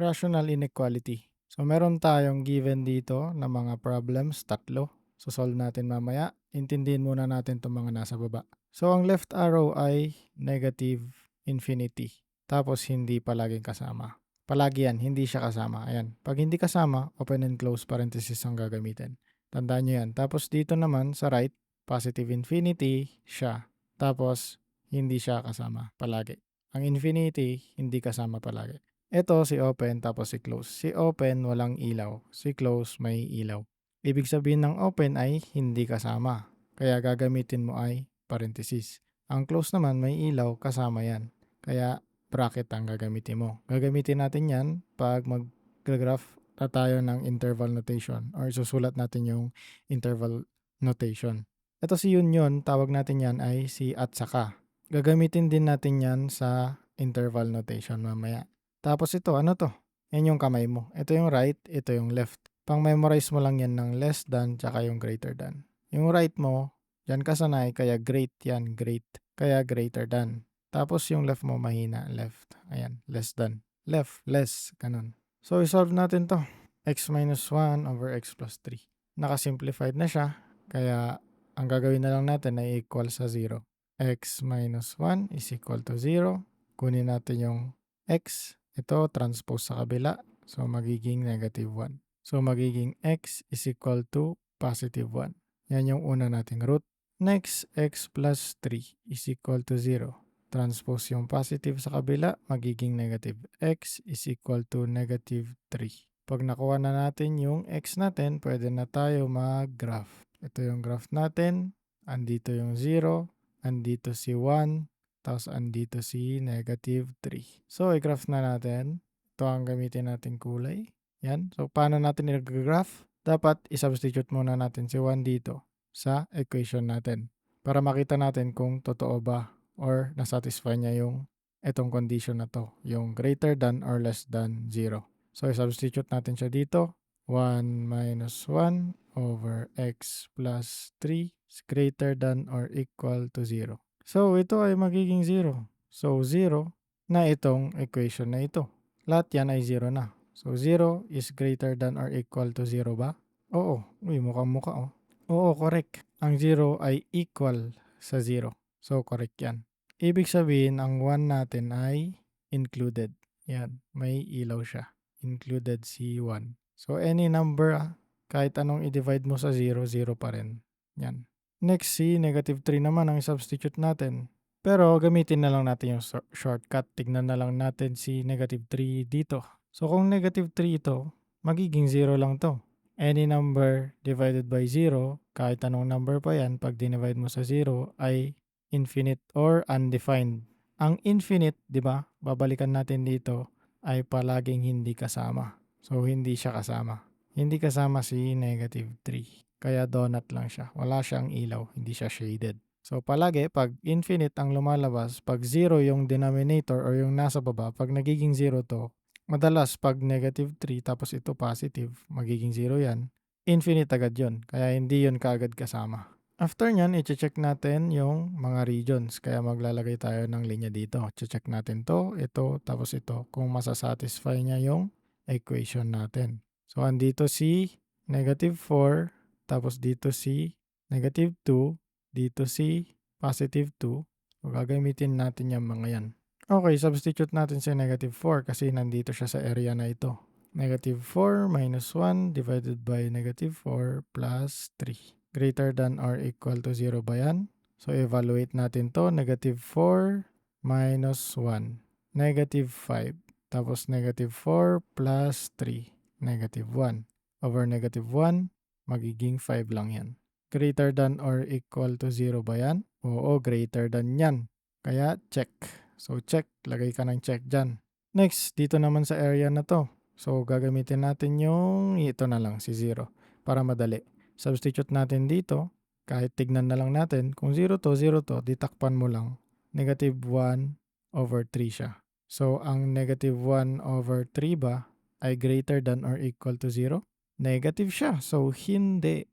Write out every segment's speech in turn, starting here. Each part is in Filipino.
Rational inequality. So meron tayong given dito na mga problems, tatlo. So solve natin mamaya. Intindihin muna natin itong mga nasa baba. So ang left arrow ay negative infinity. Tapos hindi palaging kasama. Palagi yan, hindi siya kasama. Ayan. Pag hindi kasama, open and close parenthesis ang gagamitin. Tandaan nyo yan. Tapos dito naman sa right, positive infinity siya. Tapos hindi siya kasama palagi. Ang infinity, hindi kasama palagi. Ito si open tapos si close. Si open walang ilaw. Si close may ilaw. Ibig sabihin ng open ay hindi kasama. Kaya gagamitin mo ay parenthesis. Ang close naman may ilaw kasama yan. Kaya bracket ang gagamitin mo. Gagamitin natin yan pag mag-graph na tayo ng interval notation or susulat natin yung interval notation. Ito si union, tawag natin yan ay si at saka. Gagamitin din natin yan sa interval notation mamaya. Tapos ito, ano to? Yan yung kamay mo. Ito yung right, ito yung left. Pang-memorize mo lang yan ng less than tsaka yung greater than. Yung right mo, dyan ka sanay, kaya great yan, great. Kaya greater than. Tapos yung left mo mahina, left. Ayan, less than. Left, less, ganun. So, isolve natin to. X minus 1 over x plus 3. Nakasimplified na siya, kaya ang gagawin na lang natin ay equal sa 0. X minus 1 is equal to 0. Kunin natin yung x. Ito, transpose sa kabila. So, magiging negative 1. So, magiging x is equal to positive 1. Yan yung una nating root. Next, x plus 3 is equal to 0. Transpose yung positive sa kabila, magiging negative. X is equal to negative 3. Pag nakuha na natin yung x natin, pwede na tayo mag-graph. Ito yung graph natin. Andito yung 0. Andito si 1. Tapos andito si negative 3. So, i-graph na natin. Ito ang gamitin natin kulay. Yan. So, paano natin i-graph? Dapat i-substitute muna natin si 1 dito sa equation natin para makita natin kung totoo ba or nasatisfy niya yung itong condition na to, yung greater than or less than 0. So, i-substitute natin siya dito. 1 minus 1 over x plus 3 is greater than or equal to 0. So, ito ay magiging 0. So, 0 na itong equation na ito. Lahat yan ay 0 na. So, 0 is greater than or equal to 0 ba? Oo. Uy, mukhang-mukha oh. Oo, correct. Ang 0 ay equal sa 0. So, correct yan. Ibig sabihin, ang 1 natin ay included. Yan, may ilaw siya. Included si 1. So, any number, kahit anong i-divide mo sa 0, 0 pa rin. Yan. Next, si negative 3 naman ang substitute natin. Pero gamitin na lang natin yung shortcut. Tignan na lang natin si negative 3 dito. So kung negative 3 ito, magiging 0 lang to. Any number divided by 0, kahit anong number pa yan, pag dinivide mo sa 0, ay infinite or undefined. Ang infinite, di ba, babalikan natin dito, ay palaging hindi kasama. So hindi siya kasama. Hindi kasama si negative 3. Kaya donut lang siya. Wala siyang ilaw, hindi siya shaded. So palagi, pag infinite ang lumalabas, pag 0 yung denominator or yung nasa baba, pag nagiging 0 to, madalas pag negative 3 tapos ito positive, magiging 0 yan, infinite agad yun. Kaya hindi yun kaagad kasama. After nyan, i-check natin yung mga regions. Kaya maglalagay tayo ng linya dito. I-check natin to, ito, tapos ito. Kung masasatisfy niya yung equation natin. So andito si negative 4, tapos dito si negative 2, dito si positive 2. So, gagamitin natin yung mga yan. Okay, substitute natin si negative 4 kasi nandito siya sa area na ito. Negative 4 minus 1 divided by negative 4 plus 3. Greater than or equal to 0 ba yan? So, evaluate natin to. Negative 4 minus 1. Negative 5. Tapos negative 4 plus 3. Negative 1. Over negative 1, magiging 5 lang yan. Greater than or equal to 0 ba yan? Oo, greater than yan. Kaya check. So check, lagay ka ng check dyan. Next, dito naman sa area na to. So gagamitin natin yung ito na lang, si 0. Para madali. Substitute natin dito. Kahit tignan na lang natin. Kung 0 to, ditakpan mo lang. Negative 1 over 3 siya. So ang negative 1 over 3 ba ay greater than or equal to 0? Negative siya. So hindi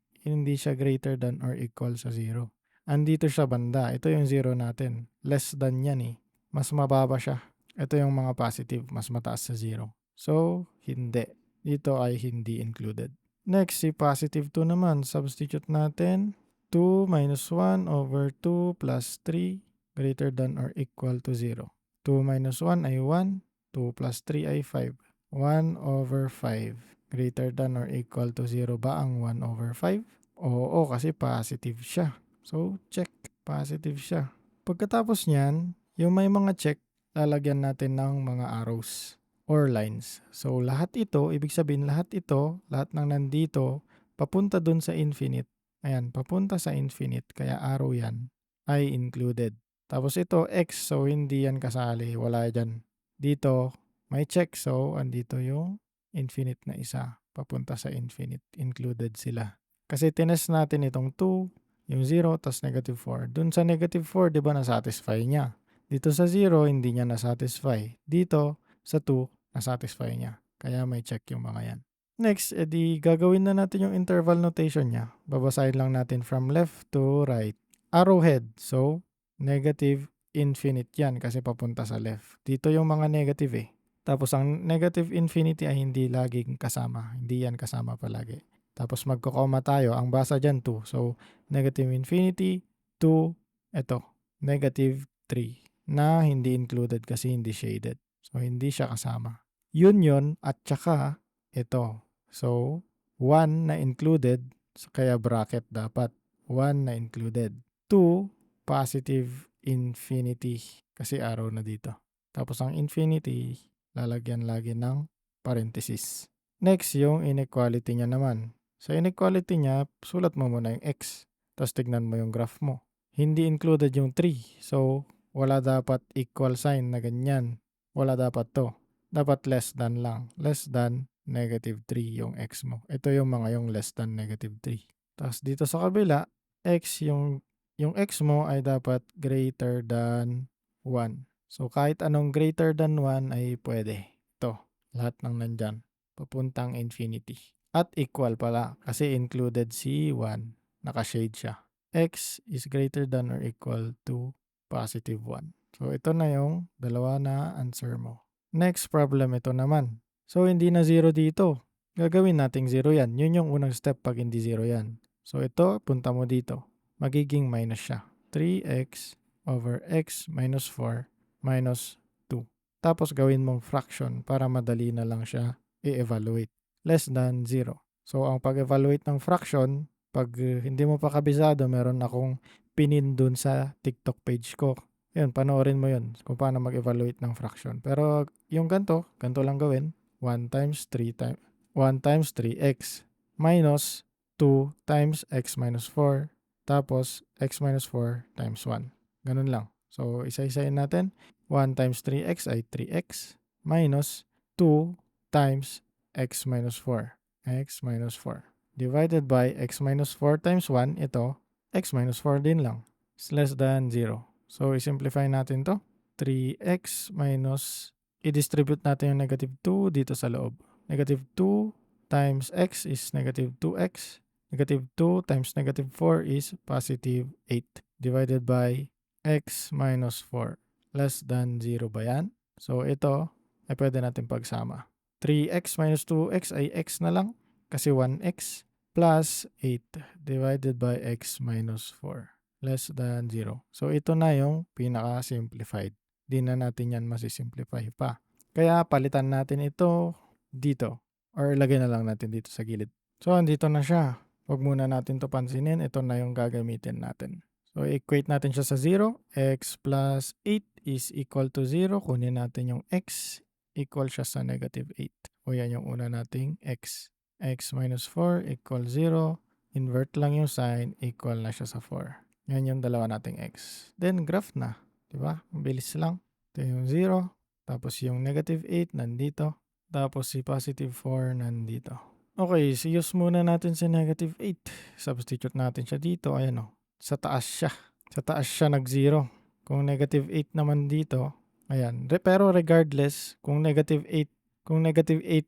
siya greater than or equal sa 0. Andito siya banda. Ito yung 0 natin. Less than yan eh. Mas mababa siya. Ito yung mga positive. Mas mataas sa 0. So, hindi. Dito ay hindi included. Next, si positive 2 naman. Substitute natin. 2 minus 1 over 2 plus 3 greater than or equal to 0. 2 minus 1 ay 1. 2 plus 3 ay 5. 1 over 5 greater than or equal to 0 ba ang 1 over 5? Oo, kasi positive siya. So, check. Positive siya. Pagkatapos niyan, yung may mga check, lalagyan natin ng mga arrows or lines. So, lahat ito, ibig sabihin lahat ito, lahat ng nandito, papunta dun sa infinite. Ayan, papunta sa infinite, kaya arrow yan, ay included. Tapos ito, x, so hindi yan kasali, wala dyan. Dito, may check, so andito yung infinite na isa, papunta sa infinite, included sila. Kasi tinest natin itong 2, yung 0, tas negative 4. Dun sa negative 4, di ba na-satisfy niya? Dito sa 0, hindi niya na-satisfy. Dito, sa 2, na-satisfy niya. Kaya may check yung mga yan. Next, edi gagawin na natin yung interval notation niya. Babasahin lang natin from left to right. Arrowhead. So, negative infinite yan kasi papunta sa left. Dito yung mga negative eh. Tapos ang negative infinity ay hindi laging kasama. Hindi yan kasama palagi. Tapos magkokoma tayo. Ang basa dyan 2. So, negative infinity, 2, eto, negative 3 na hindi included kasi hindi shaded. So, hindi siya kasama. Yun at saka ito. So, 1 na included, so kaya bracket dapat. 1 na included. 2, positive infinity kasi arrow na dito. Tapos ang infinity, lalagyan lagi ng parenthesis. Next, yung inequality niya naman. Sa inequality niya, sulat mo muna yung x. Tapos tignan mo yung graph mo. Hindi included yung 3. So, wala dapat equal sign na ganyan. Wala dapat to. Dapat less than lang. Less than negative 3 yung x mo. Ito yung mga yung less than negative 3. Tapos dito sa kabila, x yung x mo ay dapat greater than 1. So, kahit anong greater than 1 ay pwede. Ito, lahat ng nandyan. Papuntang infinity. At equal pala kasi included si 1. Nakashade siya. X is greater than or equal to positive 1. So, ito na yung dalawa na answer mo. Next problem ito naman. So, hindi na 0 dito. Gagawin nating 0 yan. Yun yung unang step pag hindi 0 yan. So, ito, punta mo dito. Magiging minus siya. 3x over x minus 4 minus 2. Tapos gawin mong fraction para madali na lang siya i-evaluate. Less than 0. So, ang pag-evaluate ng fraction, pag hindi mo pa kabisado, meron akong pinin dun sa TikTok page ko. Yun, panoorin mo yun kung paano mag-evaluate ng fraction. Pero yung ganito lang gawin. 1 times 3x minus 2 times x minus 4 tapos x minus 4 times 1. Ganun lang. So, isa-isayin natin. 1 times 3x ay 3x minus 2 times x minus 4. X minus 4. Divided by x minus 4 times 1, ito, x minus 4 din lang. It's less than 0. So, i-simplify natin to. 3x minus, i-distribute natin yung negative 2 dito sa loob. Negative 2 times x is negative 2x. Negative 2 times negative 4 is positive 8. Divided by x minus 4. Less than 0 ba yan? So, ito ay pwede natin pagsama. 3x minus 2x ay x na lang kasi 1x plus 8 divided by x minus 4 less than 0. So, ito na yung pinaka-simplified. Di na natin yan masisimplify pa. Kaya palitan natin ito dito or ilagay na lang natin dito sa gilid. So, andito na siya. Huwag muna natin to pansinin. Ito na yung gagamitin natin. So, equate natin siya sa 0. X plus 8 is equal to 0. Kunin natin yung x. Equal siya sa negative 8. O yan yung una nating x. X minus 4 equal 0. Invert lang yung sign. Equal na siya sa 4. Yan yung dalawa nating x. Then, graph na. Diba? Bilis lang. Ito yung 0. Tapos yung negative 8 nandito. Tapos si positive 4 nandito. Okay, use muna natin si negative 8. Substitute natin siya dito. Ayan o. Sa taas siya. Sa taas siya nag-0. Kung negative 8 naman dito, ayan. Pero regardless, kung negative 8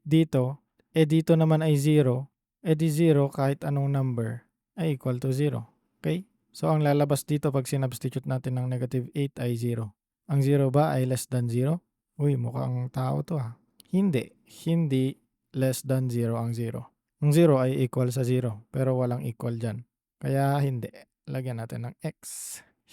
dito, dito naman ay 0, di 0 kahit anong number ay equal to 0. Okay? So, ang lalabas dito pag sinubstitute natin ng negative 8 ay 0. Ang 0 ba ay less than 0? Uy, mukhang tao to ah. Hindi. Hindi less than 0 ang 0. Ang 0 ay equal sa 0 pero walang equal dyan. Kaya hindi. Lagyan natin ng X.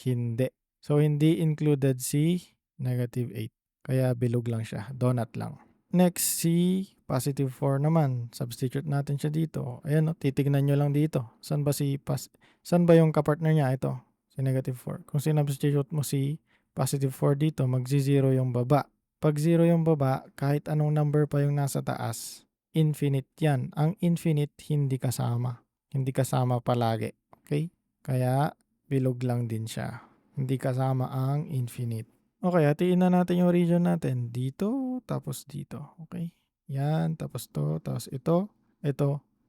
Hindi. So hindi included si negative 8. Kaya bilog lang siya. Donut lang. Next, si positive 4 naman. Substitute natin siya dito. Ayan, titignan nyo lang dito. Saan ba yung kapartner niya? Ito, si negative 4. Kung sinubstitute mo si positive 4 dito, magzi-0 yung baba. Pag 0 yung baba, kahit anong number pa yung nasa taas, infinite yan. Ang infinite, hindi kasama. Hindi kasama palagi. Okay? Kaya, bilog lang din siya. Hindi kasama ang infinite. Okay, hatiin na natin yung region natin. Dito, tapos dito. Okay? Yan, tapos to, tapos ito,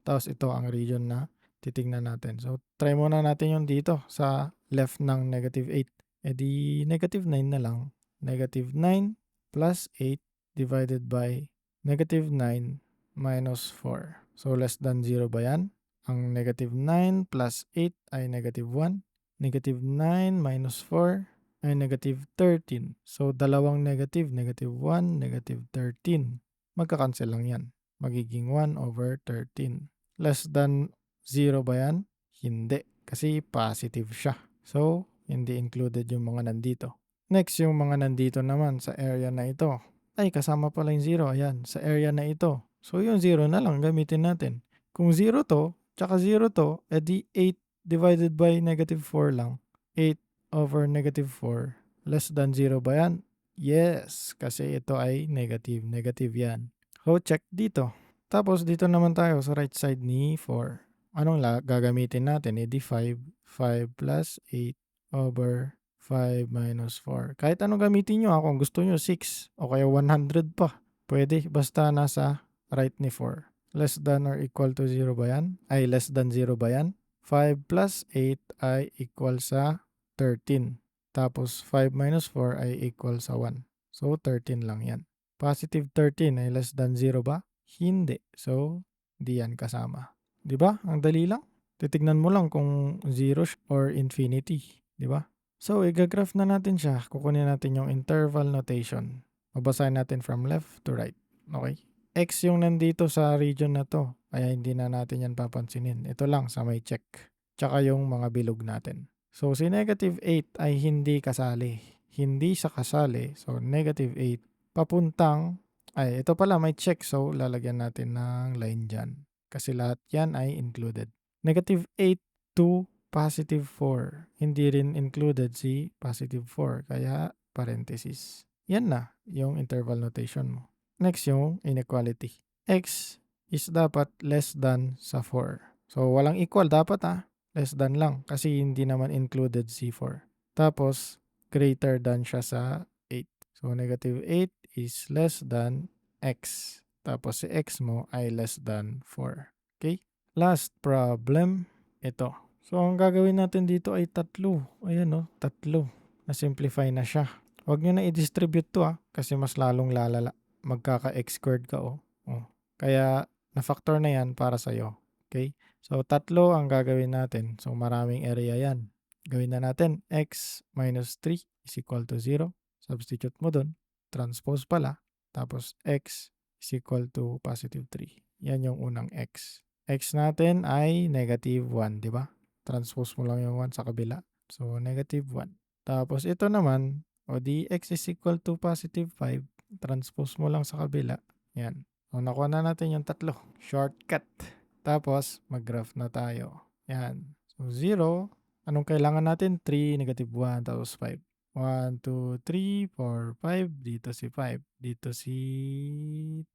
tapos ito ang region na titignan natin. So, try muna natin yung dito sa left ng negative 8. E di negative 9 na lang. Negative 9 plus 8 divided by negative 9 minus 4. So, less than 0 ba yan? Ang negative 9 plus 8 ay negative 1. Negative 9 minus 4 ay negative 13. So, dalawang negative, negative 1, negative 13. Magka-cancel lang yan. Magiging 1 over 13. Less than 0 ba yan? Hindi. Kasi positive siya. So, hindi included yung mga nandito. Next, yung mga nandito naman sa area na ito. Ay, kasama pala yung 0. Ayan, sa area na ito. So, yung 0 na lang gamitin natin. Kung 0 to, tsaka 0 to, edi 8 divided by negative 4 lang. 8 over negative 4. Less than 0 ba yan? Yes, kasi ito ay negative. Negative yan. So, check dito. Tapos, dito naman tayo sa right side ni 4. Anong gagamitin natin? E di 5. 5 plus 8 over 5 minus 4. Kahit anong gamitin nyo, kung gusto nyo 6 o kaya 100 pa. Pwede, basta nasa right ni 4. Less than or equal to 0 ba yan? Ay, less than 0 ba yan? 5 plus 8 ay equal sa 13. Tapos 5 minus 4 ay equal sa 1. So 13 lang yan. Positive 13 ay less than 0 ba? Hindi. So, di yan kasama. Di ba? Ang dali lang. Titignan mo lang kung 0 or infinity. Di ba? So, i-graph na natin siya. Kukunin natin yung interval notation. Babasahin natin from left to right. Okay? X yung nandito sa region na to. Kaya hindi na natin yan papansinin. Ito lang sa may check. Tsaka yung mga bilog natin. So, si negative 8 ay hindi kasali. Hindi sa kasali. So, negative 8 papuntang, ay ito pala may check. So, lalagyan natin ng line dyan. Kasi lahat yan ay included. Negative 8 to positive 4. Hindi rin included si positive 4. Kaya, parenthesis. Yan na yung interval notation mo. Next yung inequality. X is dapat less than sa 4. So, walang equal dapat less than lang kasi hindi naman included si 4. Tapos, greater than siya sa 8. So, negative 8 is less than x. Tapos, si x mo ay less than 4. Okay? Last problem, ito. So, ang gagawin natin dito ay tatlo. Ayan tatlo. Na-simplify na siya. Huwag nyo na i-distribute to kasi mas lalong lalala. Magkaka-x squared ka Kaya, na-factor na yan para sa'yo. Okay? So, tatlo ang gagawin natin. So, maraming area yan. Gawin na natin, x minus 3 is equal to 0. Substitute mo dun. Transpose pala. Tapos, x is equal to positive 3. Yan yung unang x. X natin ay negative 1, di ba? Transpose mo lang yung 1 sa kabila. So, negative 1. Tapos, ito naman, o di x is equal to positive 5. Transpose mo lang sa kabila. Yan. So, nakuha na natin yung tatlo. Shortcut. Tapos, mag-graph na tayo. Yan. So, 0. Anong kailangan natin? 3, negative 1, tapos 5. 1, 2, 3, 4, 5. Dito si 5. Dito si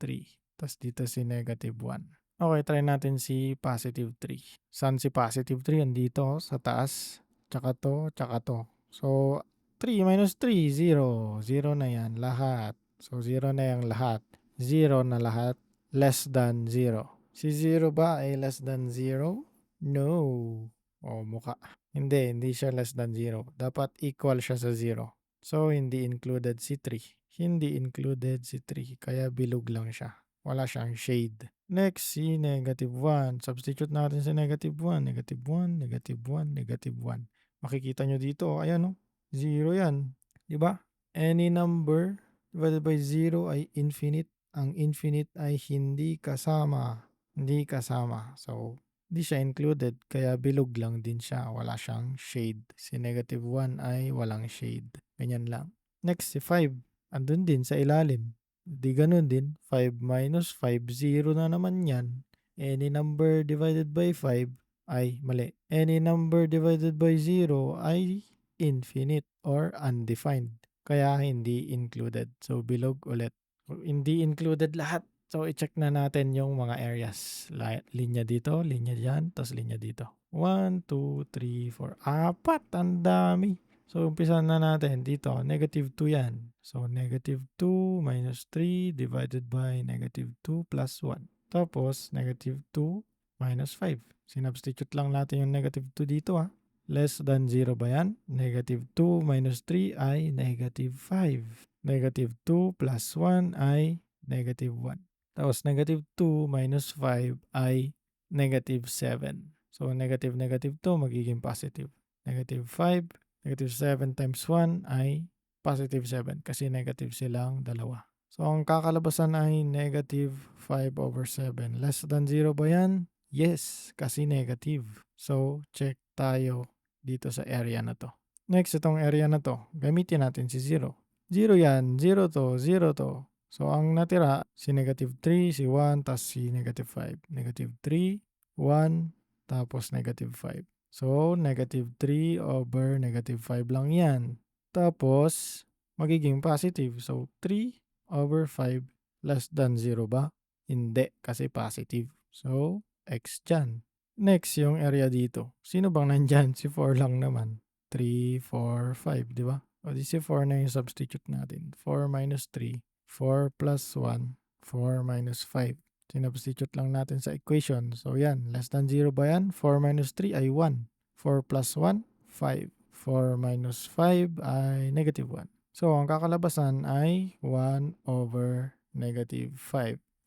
3. Tapos dito si negative 1. Okay, try natin si positive 3. Saan si positive 3? Andito sa taas. Tsaka to, tsaka to. So, 3 minus 3, 0. 0 na yan, lahat. So, 0 na yung lahat. 0 na lahat. Less than 0. Si 0 ba ay less than 0? No. Mukha. Hindi siya less than 0. Dapat equal siya sa 0. So, hindi included si 3. Hindi included si 3. Kaya bilog lang siya. Wala siyang shade. Next, si negative 1. Substitute natin si negative 1. Negative 1, negative 1, negative 1. Makikita nyo dito, ayan 0 yan. Diba? Any number divided by 0 ay infinite. ang infinite ay hindi kasama. Hindi kasama. So, hindi siya included. Kaya bilog lang din siya. Wala siyang shade. Si -1 ay walang shade. Ganyan lang. Next, si 5. Andun din sa ilalim. Di ganun din. 5 minus 5, 0 na naman yan. Any number divided by 5 ay mali. Any number divided by 0 ay infinite or undefined. Kaya hindi included. So, bilog ulit. Hindi included lahat. So, i-check na natin yung mga areas. Linya dito, linya dyan, tapos linya dito. 1, 2, 3, 4. Apat! Ang dami. So, umpisa na natin dito. -2 yan. So, -2 minus 3 divided by -2 plus 1. Tapos, -2 minus 5. Sinubstitute lang natin yung -2 dito ha. Less than 0 ba yan? -2 minus 3 ay -5. -2 plus 1 ay -1. Tapos -2 minus 5 ay -7. So negative 2 magiging positive. -5, -7 times 1 ay positive 7 kasi negative silang dalawa. So ang kakalabasan ay -5/7. Less than 0 ba yan? Yes, kasi negative. So check tayo dito sa area na to. Next, itong area na to, gamitin natin si 0. 0 yan, 0 to, 0 to. So, ang natira, si -3, si 1, tas si -5. -3, 1, tapos -5. So, -3/5 lang yan. Tapos, magiging positive. So, 3/5 less than 0 ba? Hindi, kasi positive. So, x dyan. Next, yung area dito. Sino bang nandyan? Si 4 lang naman. 3, 4, 5, di ba? O di si 4 na yung substitute natin. 4 minus 3, 4 plus 1, 4 minus 5. Sinubstitute lang natin sa equation. So yan, less than 0 ba yan? 4 minus 3 ay 1. 4 plus 1, 5. 4 minus 5 ay -1. So ang kakalabasan ay 1/5.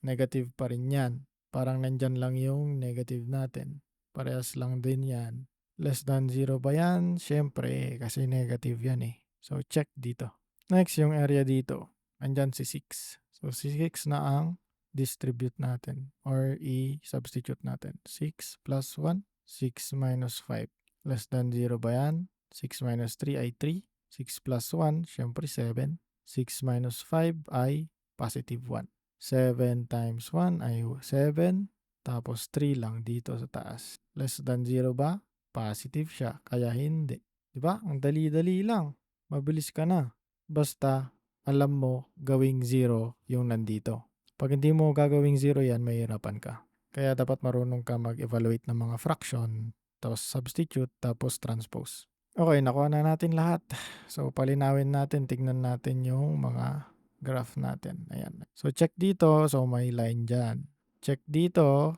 Negative pa rin yan. Parang nandyan lang yung negative natin. Parehas lang din yan. Less than 0 ba yan? Siyempre, kasi negative yan eh. So, check dito. Next, yung area dito. Andyan si 6. So, si 6 na ang distribute natin or i-substitute natin. 6 plus 1, 6 minus 5. Less than 0 ba yan? 6 minus 3 ay 3. 6 plus 1, siyempre 7. 6 minus 5 ay positive 1. 7 times 1 ay 7. Tapos 3 lang dito sa taas. Less than 0 ba? Positive siya. Kaya hindi. Diba? Ang dali-dali lang. Mabilis ka na. Basta alam mo gawing 0 yung nandito. Pag hindi mo gagawing 0 yan, mahirapan ka. Kaya dapat marunong ka mag-evaluate ng mga fraction, tapos substitute, tapos transpose. Okay, nakuha na natin lahat. So, palinawin natin, tignan natin yung mga graph natin. Ayan. So, check dito. So, may line dyan. Check dito,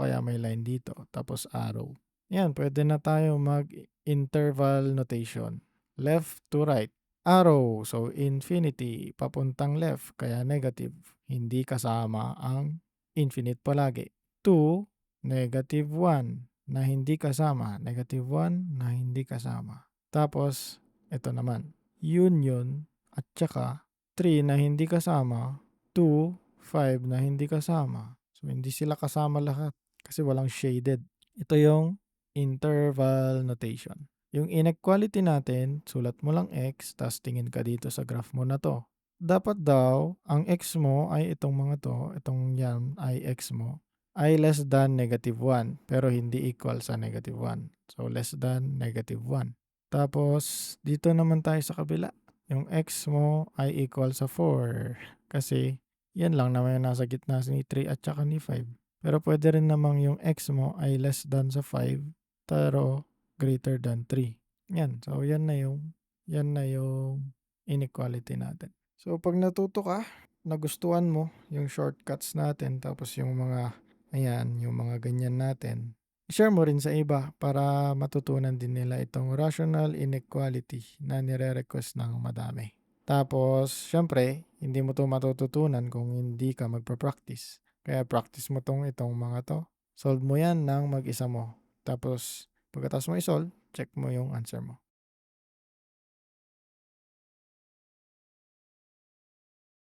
kaya may line dito. Tapos arrow. Yan, pwede na tayo mag-interval notation. Left to right. Arrow, so infinity, papuntang left, kaya negative. Hindi kasama ang infinite palagi. 2, -1 na hindi kasama. -1 na hindi kasama. Tapos, ito naman. Union at saka 3 na hindi kasama. 2, 5 na hindi kasama. So, hindi sila kasama lahat kasi walang shaded. Ito yung interval notation. Yung inequality natin, sulat mo lang x, tas tingin ka dito sa graph mo na to. Dapat daw, ang x mo ay itong mga to, itong yan ay x mo, ay less than -1, pero hindi equal sa -1. So, less than -1. Tapos, dito naman tayo sa kabila. Yung x mo ay equal sa 4. Kasi, yan lang naman yung nasa gitna ni 3 at saka ni 5. Pero pwede rin namang yung x mo ay less than sa 5, pero greater than 3. Yan. So, yan na yung inequality natin. So, pag natuto ka, nagustuhan mo yung shortcuts natin, tapos yung mga, ayan, yung mga ganyan natin, share mo rin sa iba para matutunan din nila itong rational inequality na nire-request ng madami. Tapos, syempre, hindi mo to matututunan kung hindi ka magpa-practice. Kaya practice mo itong mga to. Solve mo yan ng mag-isa mo. Tapos, pagkatapos mo i-solve, check mo yung answer mo.